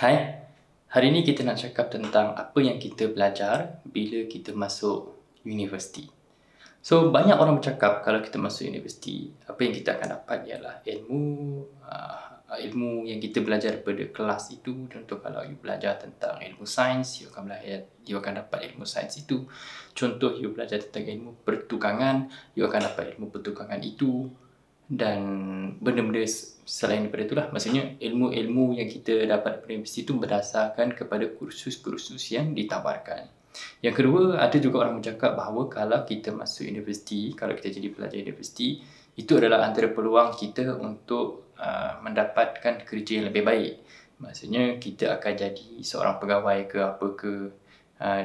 Hai, hari ini kita nak cakap tentang apa yang kita belajar bila kita masuk universiti. So, banyak orang bercakap kalau kita masuk universiti, apa yang kita akan dapat ialah ilmu yang kita belajar daripada kelas itu. Contoh kalau you belajar tentang ilmu sains, you akan dapat ilmu sains itu. Contoh you belajar tentang ilmu pertukangan, you akan dapat ilmu pertukangan itu. Dan benda-benda selain daripada itulah, maksudnya ilmu-ilmu yang kita dapat daripada universiti itu berdasarkan kepada kursus-kursus yang ditawarkan. Yang kedua, ada juga orang bercakap bahawa kalau kita masuk universiti, kalau kita jadi pelajar universiti, itu adalah antara peluang kita untuk mendapatkan kerja yang lebih baik. Maksudnya kita akan jadi seorang pegawai ke apa ke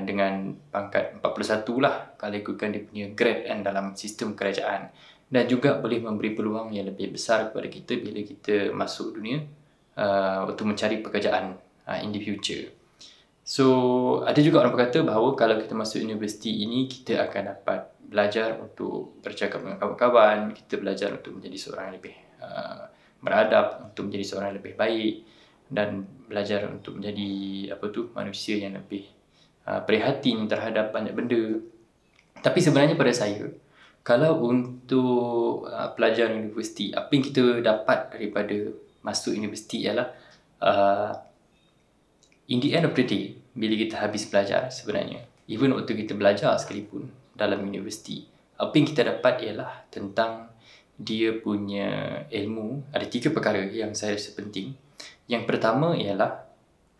dengan pangkat 41 lah kalau ikutkan dia punya grade dalam sistem kerajaan. Dan juga boleh memberi peluang yang lebih besar kepada kita bila kita masuk dunia untuk mencari pekerjaan in the future. So, ada juga orang berkata bahawa kalau kita masuk universiti ini, kita akan dapat belajar untuk bercakap dengan kawan-kawan, kita belajar untuk menjadi seorang yang lebih beradab, untuk menjadi seorang yang lebih baik, dan belajar untuk menjadi manusia yang lebih prihatin terhadap banyak benda. Tapi sebenarnya pada saya, kalau untuk pelajar universiti, apa yang kita dapat daripada masuk universiti ialah in the end of the day, bila kita habis belajar sebenarnya, even waktu kita belajar sekalipun dalam universiti, apa yang kita dapat ialah tentang dia punya ilmu. Ada 3 perkara yang saya rasa penting. Yang pertama ialah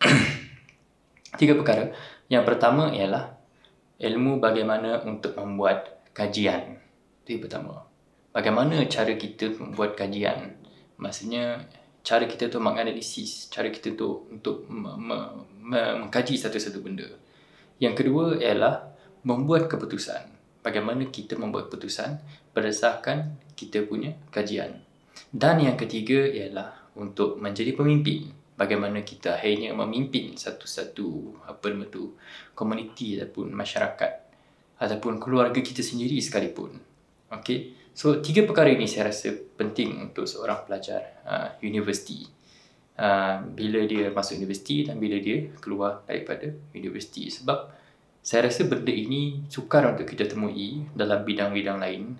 3 perkara. Yang pertama ialah ilmu bagaimana untuk membuat kajian. Itu yang pertama. Bagaimana cara kita membuat kajian. Maksudnya, cara kita tu menganalisis, cara kita tu untuk mengkaji satu-satu benda. Yang kedua ialah membuat keputusan. Bagaimana kita membuat keputusan berdasarkan kita punya kajian. Dan yang ketiga ialah untuk menjadi pemimpin. Bagaimana kita akhirnya memimpin satu-satu komuniti ataupun masyarakat ataupun keluarga kita sendiri sekalipun. Okay, so 3 perkara ini saya rasa penting untuk seorang pelajar universiti bila dia masuk universiti dan bila dia keluar daripada universiti. Sebab saya rasa benda ini sukar untuk kita temui dalam bidang-bidang lain.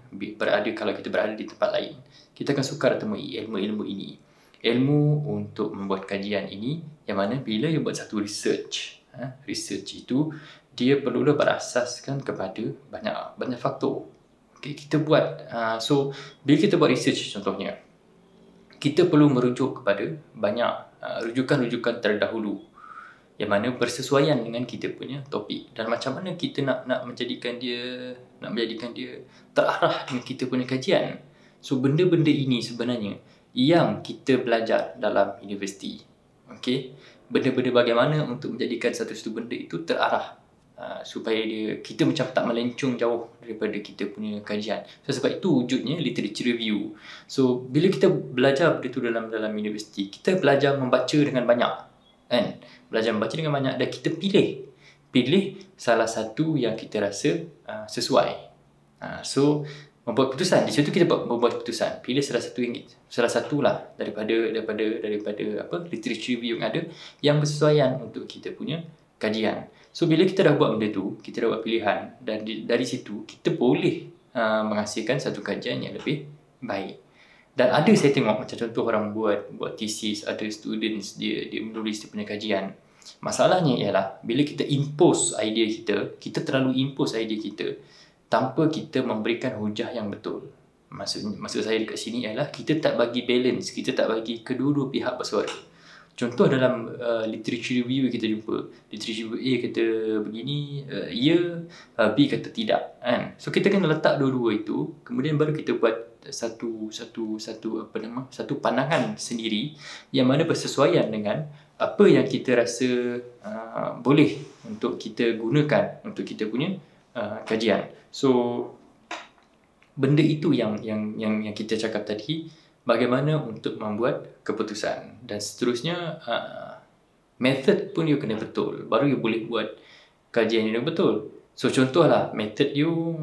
Kalau kita berada di tempat lain, kita akan sukar temui ilmu-ilmu ini. Ilmu untuk membuat kajian ini, yang mana bila dia buat satu research itu dia perlulah berasaskan kepada banyak faktor. Okay, kita buat so bila kita buat research contohnya, kita perlu merujuk kepada banyak rujukan-rujukan terdahulu yang mana bersesuaian dengan kita punya topik, dan macam mana kita nak menjadikan dia terarah dengan kita punya kajian. So benda-benda ini sebenarnya yang kita belajar dalam universiti. Okey, benda-benda bagaimana untuk menjadikan satu-satu benda itu terarah supaya kita macam tak melencong jauh daripada kita punya kajian. So sebab itu wujudnya literature review. So bila kita belajar benda tu dalam universiti, kita belajar membaca dengan banyak, kan? Belajar membaca dengan banyak dan kita pilih salah satu yang kita rasa sesuai. So membuat keputusan di situ, kita membuat keputusan pilih salah satu lah daripada literature review yang ada yang bersesuaian untuk kita punya kajian. So bila kita dah buat benda tu, kita dah buat pilihan, dan dari situ kita boleh menghasilkan satu kajian yang lebih baik. Dan ada saya tengok macam contoh orang buat thesis, ada students dia menulis dia punya kajian. Masalahnya ialah bila kita impose idea kita terlalu impose idea kita tanpa kita memberikan hujah yang betul. Maksud saya dekat sini ialah kita tak bagi balance, kita tak bagi kedua-dua pihak bersuara. Contoh dalam literature review kita jumpa, literature review A kata begini, B kata tidak, kan? So kita kena letak dua-dua itu, kemudian baru kita buat satu pandangan sendiri yang mana bersesuaian dengan apa yang kita rasa boleh untuk kita gunakan untuk kita punya kajian. So benda itu yang kita cakap tadi, bagaimana untuk membuat keputusan, dan seterusnya method pun you kena betul, baru you boleh buat kajian yang betul. So contohlah method you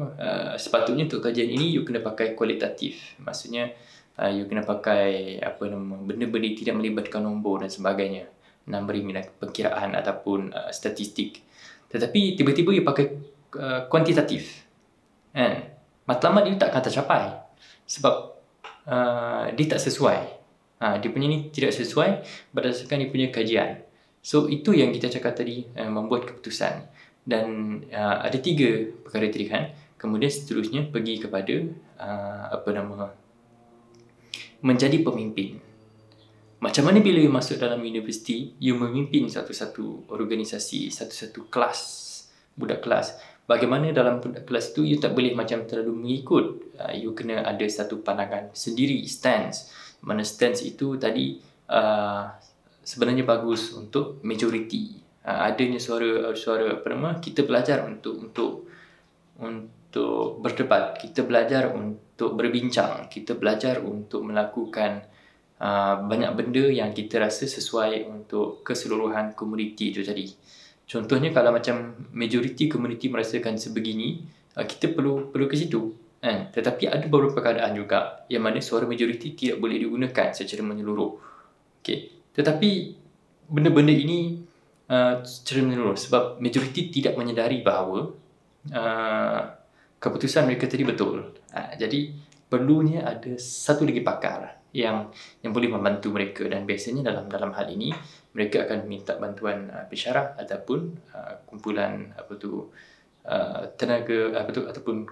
sepatutnya untuk kajian ini you kena pakai kualitatif. Maksudnya you kena pakai benda-benda tidak melibatkan nombor dan sebagainya. numbering dan perkiraan ataupun statistik. Tetapi tiba-tiba dia pakai kuantitatif, kan? Matlamat dia tak akan tercapai sebab dia tak sesuai. Dia punya ni tidak sesuai berdasarkan dia punya kajian. So itu yang kita cakap tadi, membuat keputusan. Dan ada 3 perkara tadi kan. Kemudian seterusnya pergi kepada menjadi pemimpin. Macam mana bila you masuk dalam universiti, you memimpin satu-satu organisasi, satu-satu kelas, budak kelas. Bagaimana dalam budak kelas tu you tak boleh macam terlalu mengikut. You kena ada satu pandangan sendiri, stance. Mana stance itu tadi sebenarnya bagus untuk majoriti. Adanya suara kita belajar untuk berdebat, kita belajar untuk berbincang, kita belajar untuk melakukan banyak benda yang kita rasa sesuai untuk keseluruhan komuniti itu tadi. Contohnya kalau macam majoriti komuniti merasakan sebegini, kita perlu ke situ, kan? Tetapi ada beberapa keadaan juga yang mana suara majoriti tidak boleh digunakan secara menyeluruh. Okay. Tetapi benda-benda ini secara menyeluruh sebab majoriti tidak menyedari bahawa keputusan mereka tadi betul. Jadi perlunya ada satu lagi pakar yang boleh membantu mereka, dan biasanya dalam hal ini mereka akan minta bantuan pensyarah ataupun kumpulan tenaga ataupun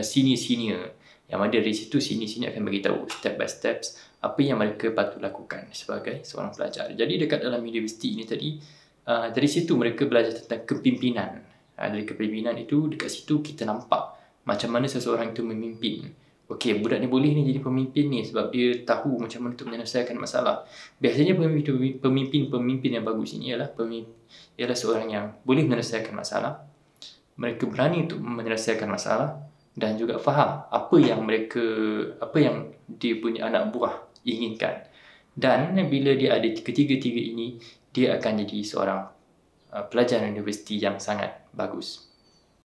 senior yang ada dari situ. Senior akan bagi tahu step by steps apa yang mereka patut lakukan sebagai seorang pelajar. Jadi dekat dalam universiti ini tadi, dari situ mereka belajar tentang kepimpinan. Dari kepimpinan itu, dekat situ kita nampak macam mana seseorang itu memimpin. Okey, budak ni boleh ni jadi pemimpin ni sebab dia tahu macam mana untuk menyelesaikan masalah. Biasanya pemimpin yang bagus ini ialah seorang yang boleh menyelesaikan masalah. Mereka berani untuk menyelesaikan masalah dan juga faham apa yang dia punya anak buah inginkan. Dan bila dia ada ketiga-tiga ini, dia akan jadi seorang pelajar universiti yang sangat bagus.